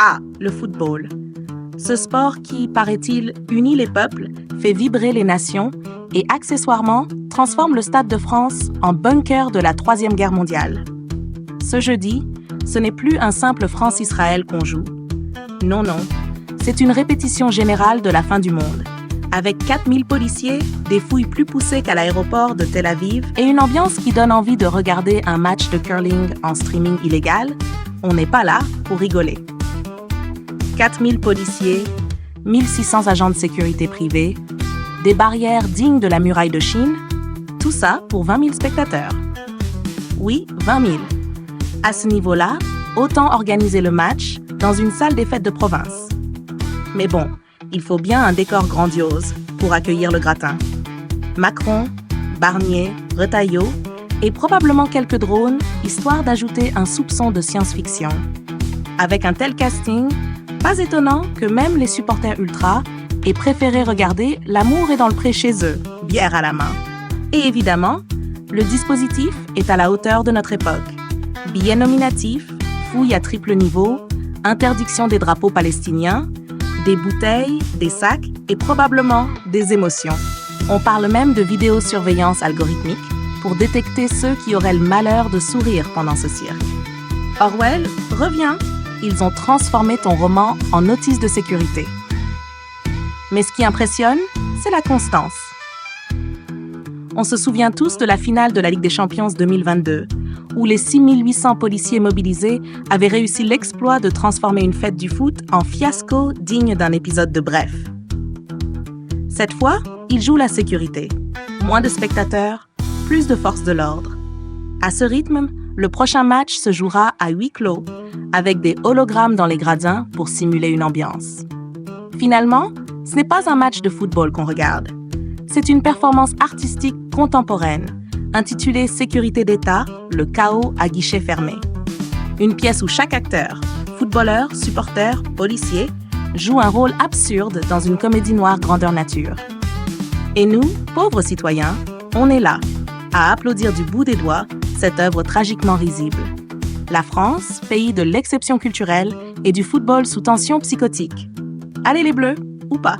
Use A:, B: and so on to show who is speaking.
A: Ah, le football. Ce sport qui, paraît-il, unit les peuples, fait vibrer les nations et, accessoirement, transforme le Stade de France en bunker de la Troisième Guerre mondiale. Ce jeudi, ce n'est plus un simple France-Israël qu'on joue. Non, non, c'est une répétition générale de la fin du monde. Avec 4000 policiers, des fouilles plus poussées qu'à l'aéroport de Tel Aviv et une ambiance qui donne envie de regarder un match de curling en streaming illégal, on n'est pas là pour rigoler. 4000 policiers, 1600 agents de sécurité privés, des barrières dignes de la muraille de Chine, tout ça pour 20 000 spectateurs. Oui, 20 000. À ce niveau-là, autant organiser le match dans une salle des fêtes de province. Mais bon, il faut bien un décor grandiose pour accueillir le gratin. Macron, Barnier, Retailleau et probablement quelques drones, histoire d'ajouter un soupçon de science-fiction. Avec un tel casting, pas étonnant que même les supporters ultras aient préféré regarder L'amour est dans le pré chez eux, bière à la main. Et évidemment, le dispositif est à la hauteur de notre époque. Billets nominatifs, fouilles à triple niveau, interdiction des drapeaux palestiniens, des bouteilles, des sacs et probablement des émotions. On parle même de vidéosurveillance algorithmique pour détecter ceux qui auraient le malheur de sourire pendant ce cirque. Orwell, reviens! Ils ont transformé ton roman en notice de sécurité. Mais ce qui impressionne, c'est la constance. On se souvient tous de la finale de la Ligue des Champions 2022, où les 6800 policiers mobilisés avaient réussi l'exploit de transformer une fête du foot en fiasco digne d'un épisode de Bref. Cette fois, ils jouent la sécurité. Moins de spectateurs, plus de forces de l'ordre. À ce rythme, le prochain match se jouera à huis clos, avec des hologrammes dans les gradins pour simuler une ambiance. Finalement, ce n'est pas un match de football qu'on regarde. C'est une performance artistique contemporaine, intitulée Sécurité d'État, le chaos à guichet fermé. Une pièce où chaque acteur, footballeur, supporter, policier, joue un rôle absurde dans une comédie noire grandeur nature. Et nous, pauvres citoyens, on est là, à applaudir du bout des doigts cette œuvre tragiquement risible. La France, pays de l'exception culturelle et du football sous tension psychotique. Allez les Bleus, ou pas.